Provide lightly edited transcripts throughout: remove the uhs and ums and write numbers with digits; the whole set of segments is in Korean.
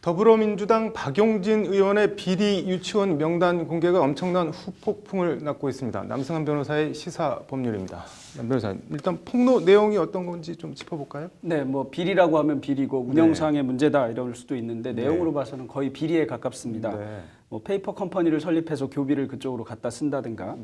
더불어민주당 박용진 의원의 비리 유치원 명단 공개가 엄청난 후폭풍을 낳고 있습니다. 남승환 변호사의 시사법률입니다. 남 변호사님, 일단 폭로 내용이 어떤 건지 좀 짚어볼까요? 네, 뭐 비리라고 하면 비리고 운영상의 문제다 이럴 수도 있는데 내용으로 봐서는 거의 비리에 가깝습니다. 뭐 페이퍼 컴퍼니를 설립해서 교비를 그쪽으로 갖다 쓴다든가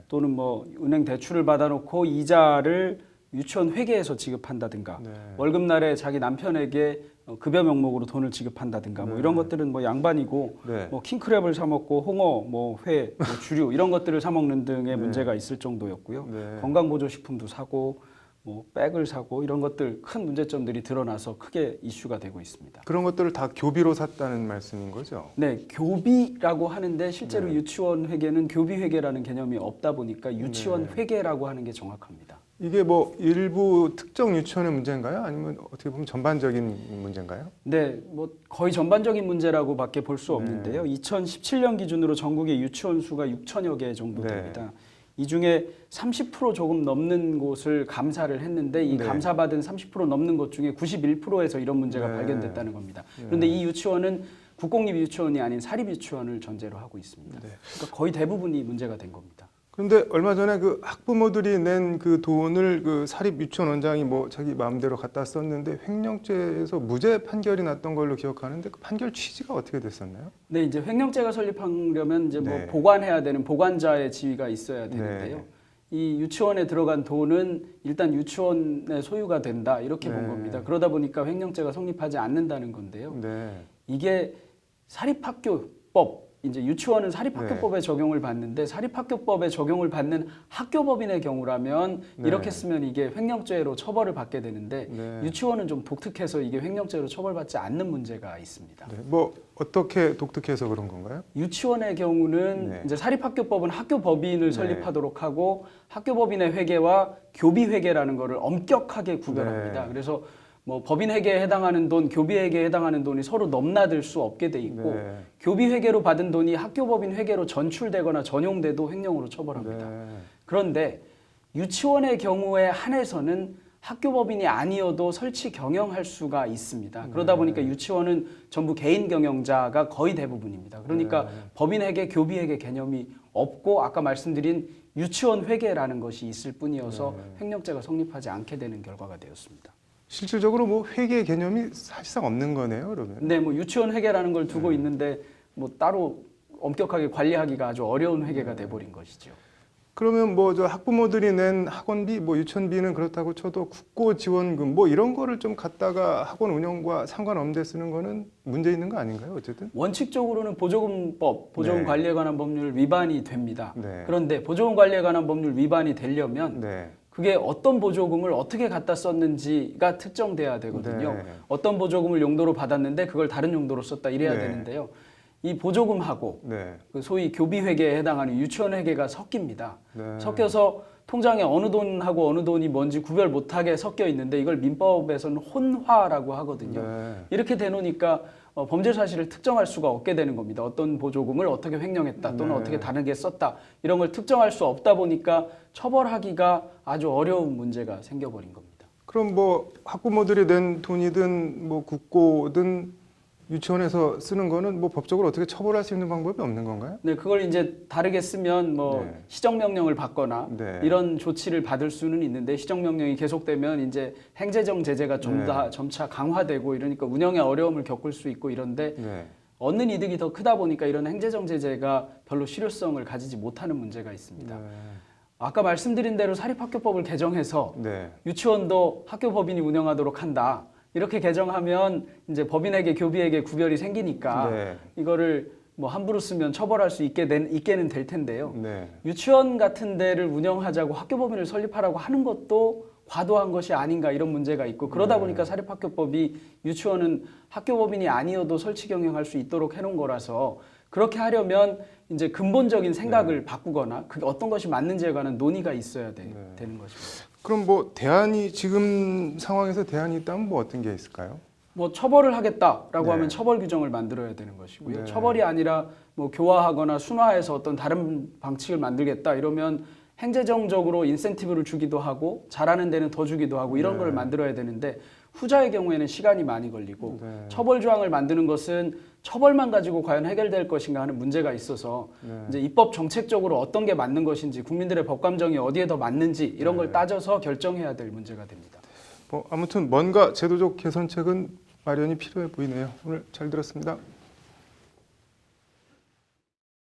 또는 뭐 은행 대출을 받아놓고 이자를 유치원 회계에서 지급한다든가 월급날에 자기 남편에게 급여 명목으로 돈을 지급한다든가 뭐 이런 것들은 뭐 양반이고 뭐 킹크랩을 사 먹고 홍어, 뭐 회, 뭐 주류 이런 것들을 사 먹는 등의 문제가 있을 정도였고요. 건강보조식품도 사고 뭐 백을 사고 이런 것들 큰 문제점들이 드러나서 크게 이슈가 되고 있습니다. 그런 것들을 다 교비로 샀다는 말씀인 거죠? 네, 교비라고 하는데 실제로 유치원 회계는 교비 회계라는 개념이 없다 보니까 유치원 회계라고 하는 게 정확합니다. 이게 뭐 일부 특정 유치원의 문제인가요? 아니면 어떻게 보면 전반적인 문제인가요? 네, 뭐 거의 전반적인 문제라고밖에 볼 수 없는데요. 2017년 기준으로 전국의 유치원 수가 6천여 개 정도 됩니다. 이 중에 30% 조금 넘는 곳을 감사를 했는데 이 감사받은 30% 넘는 곳 중에 91%에서 이런 문제가 발견됐다는 겁니다. 그런데 이 유치원은 국공립 유치원이 아닌 사립 유치원을 전제로 하고 있습니다. 그러니까 거의 대부분이 문제가 된 겁니다. 그런데 얼마 전에 그 학부모들이 낸 그 돈을 그 사립 유치원 원장이 뭐 자기 마음대로 갖다 썼는데 횡령죄에서 무죄 판결이 났던 걸로 기억하는데 그 판결 취지가 어떻게 됐었나요? 네, 이제 횡령죄가 설립하려면 이제 뭐 보관해야 되는 보관자의 지위가 있어야 되는데요. 이 유치원에 들어간 돈은 일단 유치원의 소유가 된다 이렇게 본 겁니다. 그러다 보니까 횡령죄가 성립하지 않는다는 건데요. 이게 사립학교법 이제 유치원은 사립학교법에 적용을 받는데 사립학교법에 적용을 받는 학교법인의 경우라면 이렇게 쓰면 이게 횡령죄로 처벌을 받게 되는데 유치원은 좀 독특해서 이게 횡령죄로 처벌받지 않는 문제가 있습니다. 뭐 어떻게 독특해서 그런 건가요? 유치원의 경우는 이제 사립학교법은 학교법인을 설립하도록 하고 학교법인의 회계와 교비회계라는 거를 엄격하게 구별합니다. 그래서 뭐 법인 회계에 해당하는 돈, 교비 회계에 해당하는 돈이 서로 넘나들 수 없게 돼 있고 교비 회계로 받은 돈이 학교법인 회계로 전출되거나 전용돼도 횡령으로 처벌합니다. 그런데 유치원의 경우에 한해서는 학교법인이 아니어도 설치 경영할 수가 있습니다. 그러다 보니까 유치원은 전부 개인 경영자가 거의 대부분입니다. 그러니까 법인 회계, 교비 회계 개념이 없고 아까 말씀드린 유치원 회계라는 것이 있을 뿐이어서 횡령죄가 성립하지 않게 되는 결과가 되었습니다. 실질적으로 뭐 회계 개념이 사실상 없는 거네요, 그러면. 네, 뭐 유치원 회계라는 걸 두고 있는데 뭐 따로 엄격하게 관리하기가 아주 어려운 회계가 돼버린 것이죠. 그러면 뭐 저 학부모들이 낸 학원비, 뭐 유치원비는 그렇다고 쳐도 국고 지원금 뭐 이런 거를 좀 갖다가 학원 운영과 상관없는데 쓰는 거는 문제 있는 거 아닌가요, 어쨌든? 원칙적으로는 보조금법, 보조금 관리에 관한 법률 위반이 됩니다. 그런데 보조금 관리에 관한 법률 위반이 되려면 그게 어떤 보조금을 어떻게 갖다 썼는지가 특정돼야 되거든요. 어떤 보조금을 용도로 받았는데 그걸 다른 용도로 썼다 이래야 되는데요. 이 보조금하고 그 소위 교비회계에 해당하는 유치원회계가 섞입니다. 섞여서 통장에 어느 돈하고 어느 돈이 뭔지 구별 못하게 섞여 있는데 이걸 민법에서는 혼화라고 하거든요. 이렇게 되놓으니까 범죄 사실을 특정할 수가 없게 되는 겁니다. 어떤 보조금을 어떻게 횡령했다 또는 어떻게 다르게 썼다 이런 걸 특정할 수 없다 보니까 처벌하기가 아주 어려운 문제가 생겨버린 겁니다. 그럼 뭐 학부모들이 낸 돈이든 뭐 국고든 유치원에서 쓰는 거는 뭐 법적으로 어떻게 처벌할 수 있는 방법이 없는 건가요? 네, 그걸 이제 다르게 쓰면 뭐 시정명령을 받거나 이런 조치를 받을 수는 있는데 시정명령이 계속되면 이제 행재정 제재가 점차 강화되고 이러니까 운영에 어려움을 겪을 수 있고 이런데 얻는 이득이 더 크다 보니까 이런 행재정 제재가 별로 실효성을 가지지 못하는 문제가 있습니다. 아까 말씀드린 대로 사립학교법을 개정해서 유치원도 학교법인이 운영하도록 한다. 이렇게 개정하면 이제 법인에게 교비에게 구별이 생기니까 이거를 뭐 함부로 쓰면 처벌할 수 있게는 될 텐데요. 유치원 같은 데를 운영하자고 학교법인을 설립하라고 하는 것도 과도한 것이 아닌가 이런 문제가 있고 그러다 보니까 사립학교법이 유치원은 학교법인이 아니어도 설치 경영할 수 있도록 해놓은 거라서 그렇게 하려면 이제 근본적인 생각을 바꾸거나 그게 어떤 것이 맞는지에 관한 논의가 있어야 되는 것입니다. 그럼 뭐 대안이 지금 상황에서 대안이 있다면 뭐 어떤 게 있을까요? 뭐 처벌을 하겠다라고 하면 처벌 규정을 만들어야 되는 것이고요. 처벌이 아니라 뭐 교화하거나 순화해서 어떤 다른 방식을 만들겠다 이러면 행재정적으로 인센티브를 주기도 하고 잘하는 데는 더 주기도 하고 이런 걸 만들어야 되는데 후자의 경우에는 시간이 많이 걸리고 네. 처벌 조항을 만드는 것은 처벌만 가지고 과연 해결될 것인가 하는 문제가 있어서 이제 입법 정책적으로 어떤 게 맞는 것인지 국민들의 법감정이 어디에 더 맞는지 이런 걸 따져서 결정해야 될 문제가 됩니다. 아무튼 뭔가 제도적 개선책은 마련이 필요해 보이네요. 오늘 잘 들었습니다.